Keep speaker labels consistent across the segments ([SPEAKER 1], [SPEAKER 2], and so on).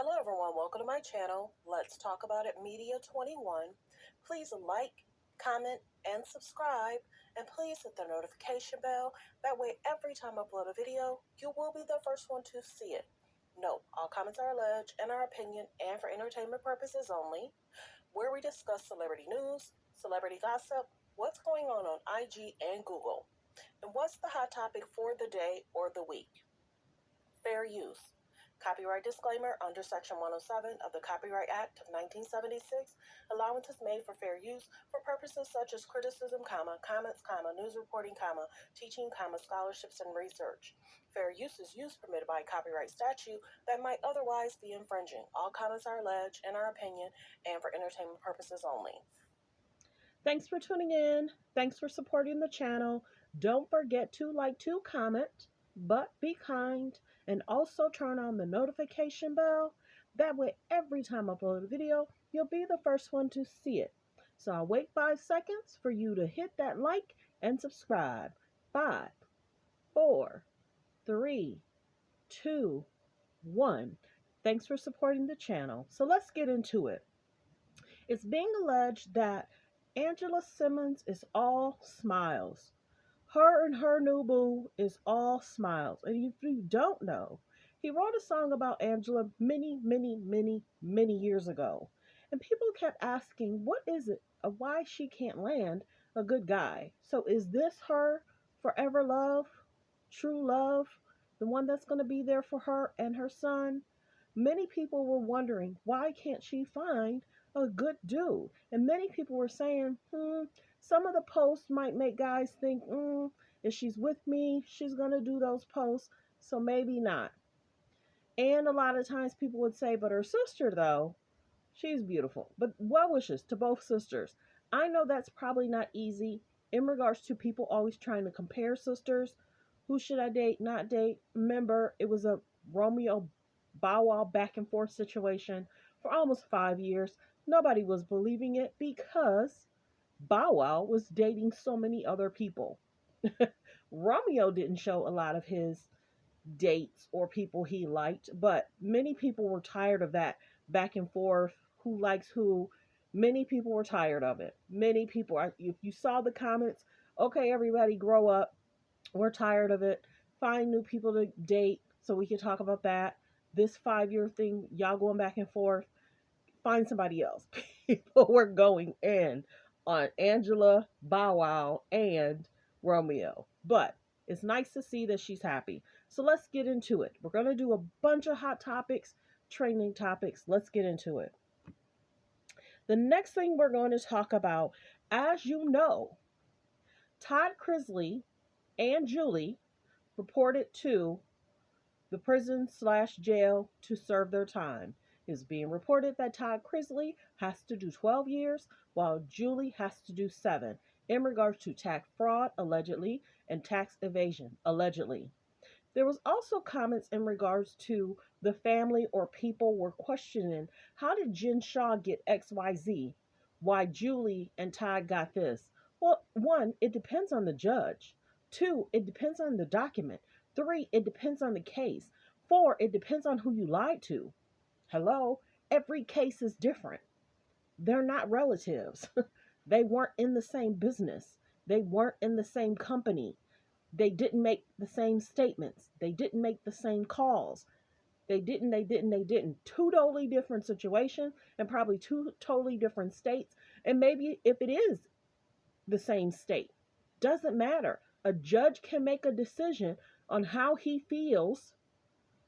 [SPEAKER 1] Hello everyone, welcome to my channel, Let's Talk About It Media 21. Please like, comment, and subscribe, and please hit the notification bell. That way every time I upload a video, you will be the first one to see it. Note, all comments are alleged in our opinion and for entertainment purposes only, where we discuss celebrity news, celebrity gossip, what's going on IG and Google, and what's the hot topic for the day or the week. Fair use. Copyright disclaimer under Section 107 of the Copyright Act of 1976, allowance is made for fair use for purposes such as criticism, comments, news reporting, teaching, scholarships, and research. Fair use is use permitted by copyright statute that might otherwise be infringing. All comments are alleged in our opinion and for entertainment purposes only.
[SPEAKER 2] Thanks for tuning in. Thanks for supporting the channel. Don't forget to like, to comment, but be kind, and also turn on the notification bell. That way, every time I upload a video, you'll be the first one to see it. So I'll wait 5 seconds for you to hit that like and subscribe. 5, 4, 3, 2, 1. Thanks for supporting the channel. So let's get into it. It's being alleged that Angela Simmons is all smiles. Her and her new boo is all smiles. And if you don't know, he wrote a song about Angela many years ago. And people kept asking, what is it of why she can't land a good guy? So is this her forever love, true love, the one that's going to be there for her and her son? Many people were wondering, why can't she find a good dude? And many people were saying, some of the posts might make guys think, if she's with me, she's going to do those posts, so maybe not. And a lot of times people would say, but her sister, though, she's beautiful. But well wishes to both sisters. I know that's probably not easy in regards to people always trying to compare sisters. Who should I date, not date? Remember, it was a Romeo Bow Wow back and forth situation for almost 5 years. Nobody was believing it because Bow Wow was dating so many other people. Romeo didn't show a lot of his dates or people he liked, but many people were tired of that back and forth, who likes who. Many people were tired of it. Many people, if you saw the comments, okay, everybody grow up. We're tired of it. Find new people to date so we can talk about that. This 5-year thing, y'all going back and forth. Find somebody else. People were going in on Angela, Bow Wow, and Romeo. But it's nice to see that she's happy. So let's get into it. We're going to do a bunch of hot topics, training topics. Let's get into it. The next thing we're going to talk about, as you know, Todd and Julie reported to the prison/jail to serve their time. It's being reported that Todd has to do 12 years while Julie has to do 7 in regards to tax fraud, allegedly, and tax evasion, allegedly. There was also comments in regards to the family or people were questioning, how did Jen Shaw get XYZ? Why Julie and Todd got this? Well, 1, it depends on the judge. 2, it depends on the document. 3, it depends on the case. 4, it depends on who you lied to. Hello? Every case is different. They're not relatives. They weren't in the same business. They weren't in the same company. They didn't make the same statements. They didn't make the same calls. They didn't. 2 totally different situations and probably 2 totally different states. And maybe if it is the same state, doesn't matter. A judge can make a decision on how he feels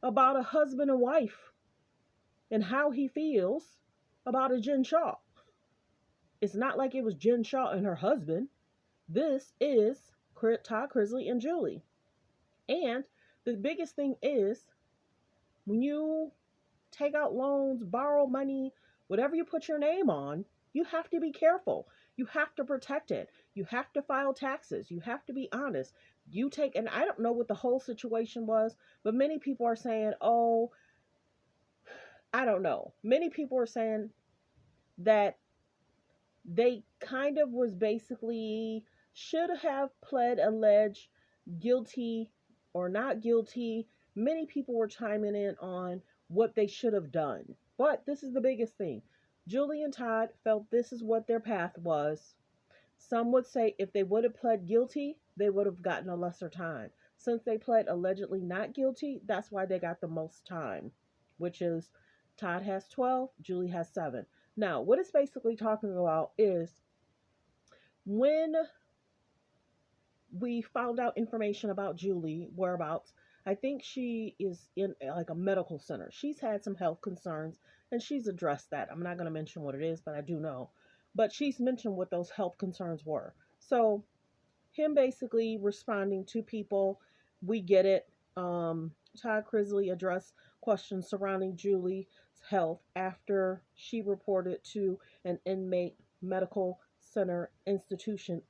[SPEAKER 2] about a husband and wife and how he feels about a Jen Shaw. It's not like it was Jen Shaw and her husband. This is Todd and Julie. And the biggest thing is, when you take out loans, borrow money, whatever you put your name on, you have to be careful. You have to protect it. You have to file taxes. You have to be honest. And I don't know what the whole situation was, but many people are saying, oh, I don't know. Many people are saying that they kind of was basically should have pled guilty or not guilty. Many people were chiming in on what they should have done. But this is the biggest thing. Julie and Todd felt this is what their path was. Some would say if they would have pled guilty, they would have gotten a lesser time. Since they pled allegedly not guilty, that's why they got the most time, which is Todd has 12, Julie has 7. Now, what it's basically talking about is when we found out information about Julie whereabouts. I think she is in like a medical center. She's had some health concerns and she's addressed that. I'm not going to mention what it is, but I do know. But she's mentioned what those health concerns were. So, him basically responding to people, we get it. Todd Crisley addressed questions surrounding Julie's health after she reported to an inmate medical center institution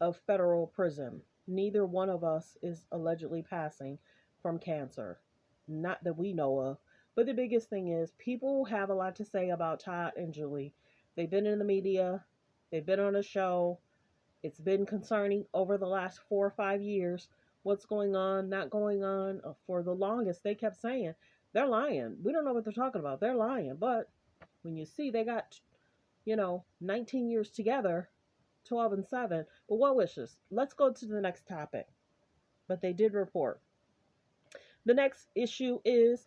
[SPEAKER 2] of federal prison. Neither one of us is allegedly passing from cancer. Not that we know of. But the biggest thing is people have a lot to say about Todd and Julie. They've been in the media, they've been on a show. It's been concerning over the last 4 or 5 years what's going on, not going on. For the longest, they kept saying they're lying. We don't know what they're talking about. They're lying. But when you see they got, 19 years together, 12 and 7. But what wishes? Let's go to the next topic. But they did report. The next issue is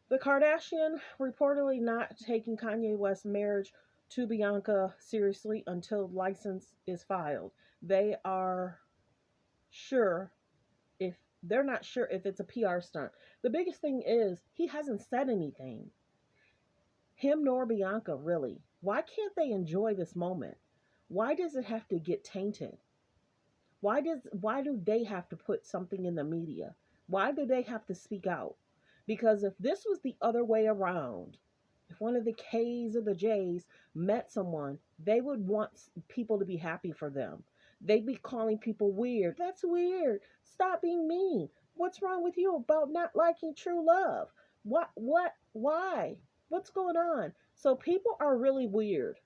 [SPEAKER 2] the Kardashian reportedly not taking Kanye West's marriage to Bianca seriously until license is filed. They are sure if they're not sure if it's a PR stunt. The biggest thing is he hasn't said anything. Him nor Bianca, really. Why can't they enjoy this moment? Why does it have to get tainted? Why do they have to put something in the media? Why do they have to speak out? Because if this was the other way around, if one of the K's or the J's met someone, they would want people to be happy for them. They'd be calling people weird. That's weird. Stop being mean. What's wrong with you about not liking true love? Why? What's going on? So people are really weird.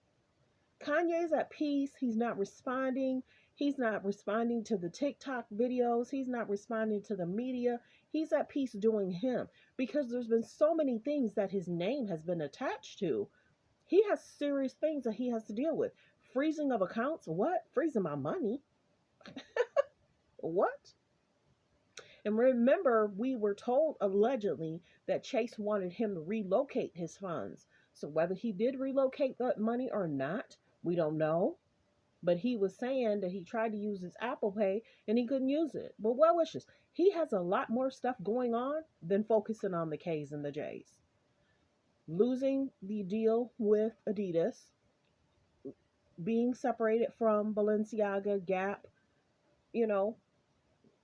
[SPEAKER 2] Kanye's at peace. He's not responding. He's not responding to the TikTok videos. He's not responding to the media. He's at peace doing him because there's been so many things that his name has been attached to. He has serious things that he has to deal with. Freezing of accounts? What? Freezing my money? What? And remember, we were told allegedly that Chase wanted him to relocate his funds. So whether he did relocate that money or not, we don't know. But he was saying that he tried to use his Apple Pay and he couldn't use it. But well wishes. He has a lot more stuff going on than focusing on the K's and the J's. Losing the deal with Adidas, being separated from Balenciaga, Gap,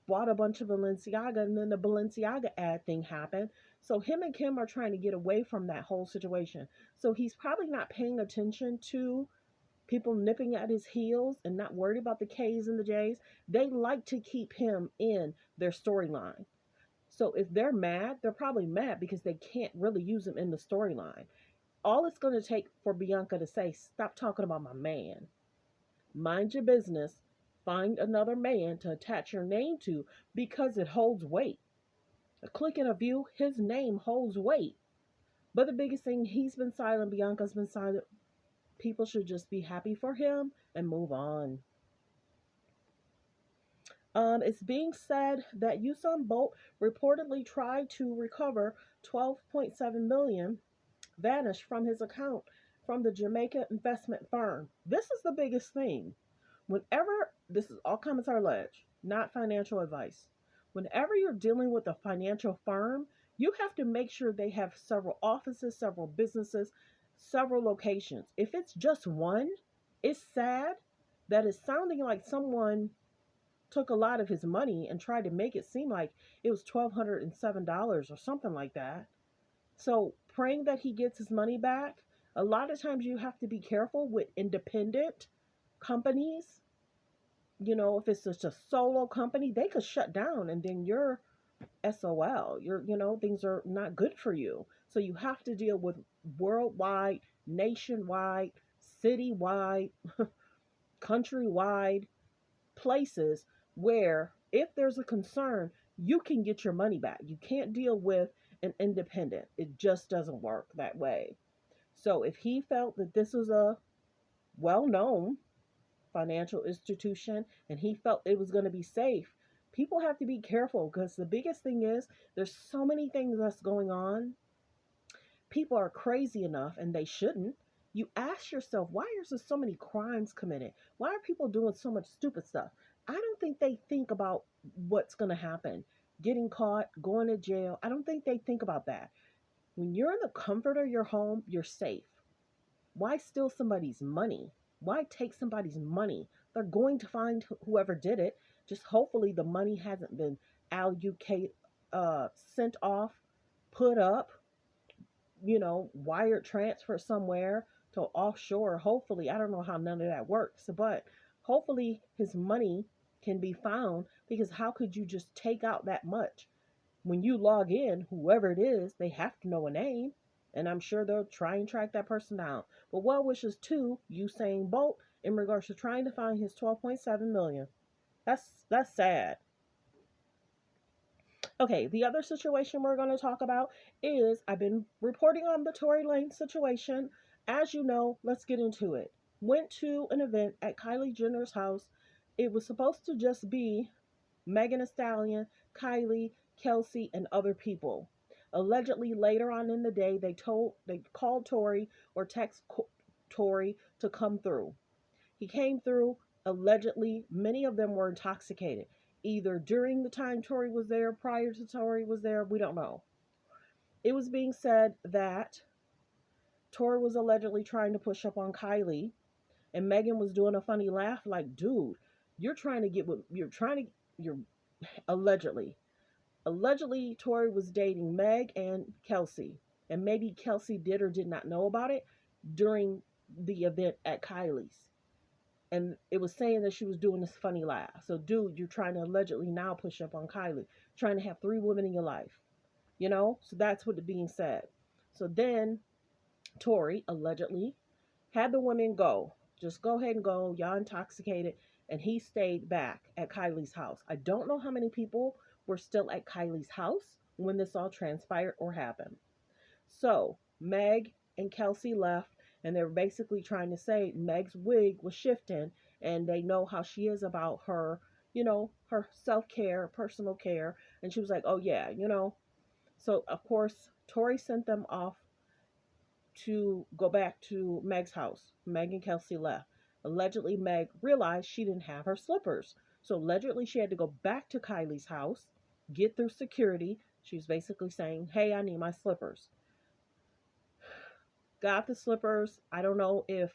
[SPEAKER 2] bought a bunch of Balenciaga, and then the Balenciaga ad thing happened. So him and Kim are trying to get away from that whole situation. So he's probably not paying attention to people nipping at his heels and not worried about the K's and the J's. They like to keep him in their storyline. So if they're mad, they're probably mad because they can't really use him in the storyline. All it's going to take for Bianca to say, stop talking about my man. Mind your business. Find another man to attach your name to because it holds weight. A click and a view, his name holds weight. But the biggest thing, he's been silent, Bianca's been silent. People should just be happy for him and move on. It's being said that Usain Bolt reportedly tried to recover 12.7 million vanished from his account from the Jamaica investment firm. This is the biggest thing. Whenever, this is all comments are alleged, not financial advice. Whenever you're dealing with a financial firm, you have to make sure they have several offices, several businesses, several locations. If it's just one, it's sad that it's sounding like someone took a lot of his money and tried to make it seem like it was $1,207 or something like that. So praying that he gets his money back. A lot of times you have to be careful with independent companies. If it's just a solo company, they could shut down and then you're SOL. Things are not good for you. So you have to deal with worldwide, nationwide, citywide, countrywide places where if there's a concern, you can get your money back. You can't deal with and independent. It just doesn't work that way. So if he felt that this was a well known financial institution and he felt it was going to be safe, people have to be careful because the biggest thing is there's so many things that's going on. People are crazy enough, and they shouldn't. You ask yourself, why is there so many crimes committed? Why are people doing so much stupid stuff? I don't think they think about what's going to happen. Getting caught, going to jail. I don't think they think about that. When you're in the comfort of your home, you're safe. Why steal somebody's money? Why take somebody's money? They're going to find whoever did it. Just hopefully the money hasn't been allocated, sent off, put up, wire transfer somewhere to offshore. Hopefully, I don't know how none of that works, but hopefully his money can be found because how could you just take out that much? When you log in, whoever it is, they have to know a name, and I'm sure they'll try and track that person down. But well wishes to Usain Bolt in regards to trying to find his 12.7 million. That's sad. Okay, the other situation we're going to talk about is I've been reporting on the Tory Lane situation. As you know, let's get into it. Went to an event at Kylie Jenner's house. It was supposed to just be Megan Thee Stallion, Kylie, Kelsey, and other people. Allegedly, later on in the day, they called Tory or text Tory to come through. He came through. Allegedly, many of them were intoxicated, either during the time Tory was there, prior to Tory was there. We don't know. It was being said that Tory was allegedly trying to push up on Kylie, and Megan was doing a funny laugh, like, "Dude, you're trying to get what you're trying to. You're allegedly Tory was dating Meg and Kelsey, and maybe Kelsey did or did not know about it during the event at Kylie's." And it was saying that she was doing this funny laugh. So, dude, you're trying to allegedly now push up on Kylie, trying to have 3 women in your life, So that's what it being said. So then Tory allegedly had the women go. Just go ahead and go. Y'all intoxicated. And he stayed back at Kylie's house. I don't know how many people were still at Kylie's house when this all transpired or happened. So Meg and Kelsey left, and they were basically trying to say Meg's wig was shifting, and they know how she is about her, her self care, personal care. And she was like, "Oh yeah." So of course, Tori sent them off to go back to Meg's house. Meg and Kelsey left. Allegedly, Meg realized she didn't have her slippers. So allegedly, she had to go back to Kylie's house, get through security. She was basically saying, "Hey, I need my slippers." Got the slippers. I don't know if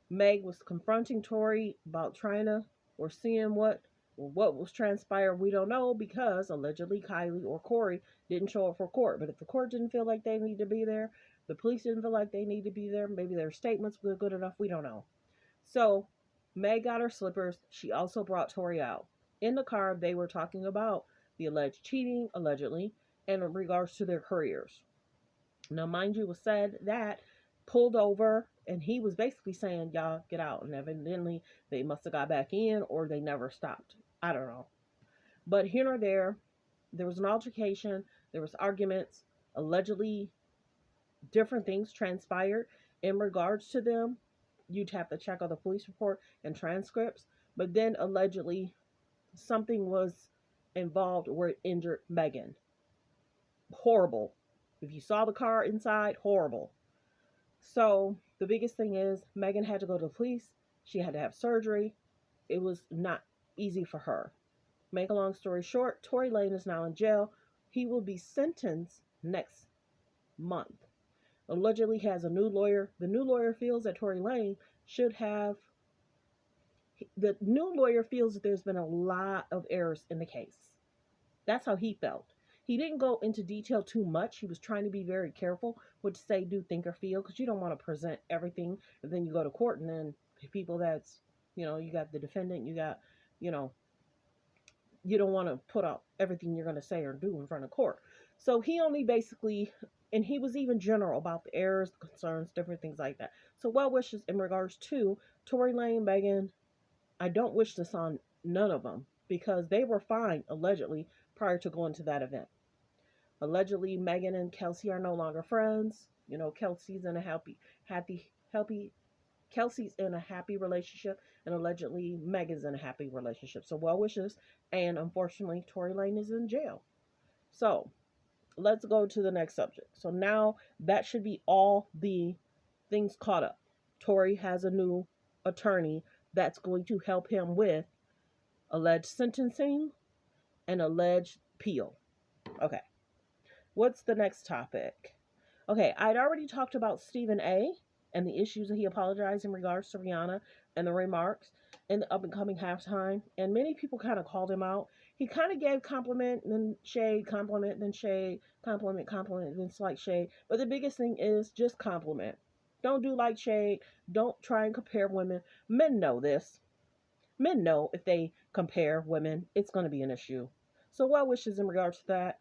[SPEAKER 2] Meg was confronting Tori about trying to or seeing what was transpired. We don't know because allegedly Kylie or Corey didn't show up for court. But if the court didn't feel like they need to be there, the police didn't feel like they need to be there, maybe their statements were good enough. We don't know. So Meg got her slippers. She also brought Tori out. In the car, they were talking about the alleged cheating, allegedly, and in regards to their careers. Now, mind you, it was said that pulled over, and he was basically saying, "Y'all get out." And evidently, they must have got back in, or they never stopped. I don't know. But here or there was an altercation. There was arguments. Allegedly, different things transpired in regards to them. You'd have to check out the police report and transcripts. But then allegedly, something was involved where it injured Megan. Horrible. If you saw the car inside, horrible. So the biggest thing is Megan had to go to the police. She had to have surgery. It was not easy for her. Make a long story short, Tory Lane is now in jail. He will be sentenced next month. Allegedly has a new lawyer. The new lawyer feels that Tory Lane should have. The new lawyer feels that there's been a lot of errors in the case. That's how he felt. He didn't go into detail too much. He was trying to be very careful what to say, do, think, or feel, because you don't want to present everything, and then you go to court, and then people that's, you got the defendant, you got, you know, you don't want to put out everything you're going to say or do in front of court. So he only basically, and he was even general about the errors, the concerns, different things like that. So well wishes in regards to Tory Lane, Megan. I don't wish this on none of them because they were fine, allegedly, prior to going to that event. Allegedly, Megan and Kelsey are no longer friends. You know, Kelsey's in a happy Kelsey's in a happy relationship, and allegedly Megan's in a happy relationship. So well wishes, and unfortunately, Tory Lane is in jail. So let's go to the next subject. So now that should be all the things caught up. Tory has a new attorney that's going to help him with alleged sentencing and alleged appeal. Okay. What's the next topic? Okay, I'd already talked about Stephen A. and the issues that he apologized in regards to Rihanna and the remarks in the up and coming halftime. And many people kind of called him out. He kind of gave compliment, then shade, compliment, then shade, compliment, then slight shade. But the biggest thing is just compliment. Don't do like shade. Don't try and compare women. Men know this. Men know if they compare women, it's going to be an issue. So, well wishes in regards to that.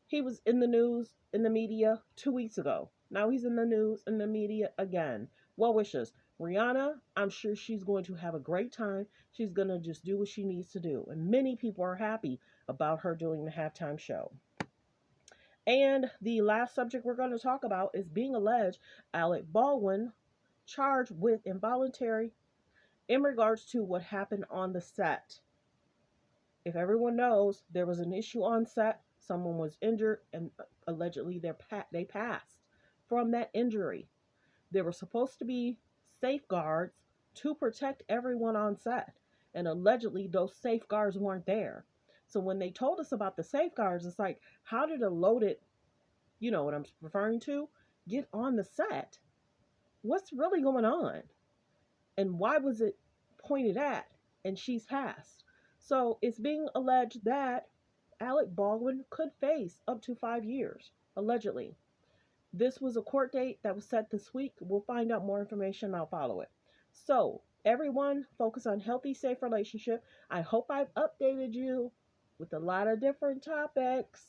[SPEAKER 2] He was in the news, in the media 2 weeks ago. Now he's in the news, in the media again. Well wishes. Rihanna, I'm sure she's going to have a great time. She's going to just do what she needs to do. And many people are happy about her doing the halftime show. And the last subject we're going to talk about is being alleged Alec Baldwin charged with involuntary in regards to what happened on the set. If everyone knows, there was an issue on set. Someone was injured, and allegedly they passed from that injury. There were supposed to be safeguards to protect everyone on set, and allegedly those safeguards weren't there. So when they told us about the safeguards, it's like, how did a loaded, you know what I'm referring to, get on the set? What's really going on? And why was it pointed at? And she's passed. So it's being alleged that Alec Baldwin could face up to 5 years, allegedly. This was a court date that was set this week. We'll find out more information. I'll follow it. So, everyone, focus on healthy, safe relationship. I hope I've updated you with a lot of different topics.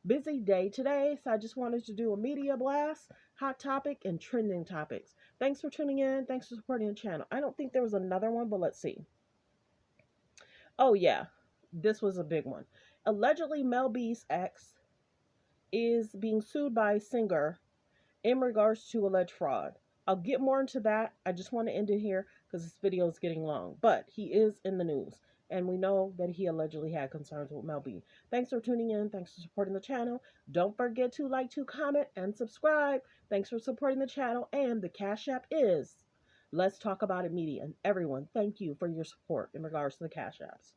[SPEAKER 2] Busy day today, so I just wanted to do a media blast, hot topic, and trending topics. Thanks for tuning in. Thanks for supporting the channel. I don't think there was another one, but let's see. Oh, yeah, this was a big one. Allegedly, Mel B's ex is being sued by a singer in regards to alleged fraud. I'll get more into that. I just want to end it here because this video is getting long. But he is in the news, and we know that he allegedly had concerns with Mel B. Thanks for tuning in. Thanks for supporting the channel. Don't forget to like, to comment, and subscribe. Thanks for supporting the channel. And the Cash App is Let's Talk About It Media. And everyone, thank you for your support in regards to the Cash Apps.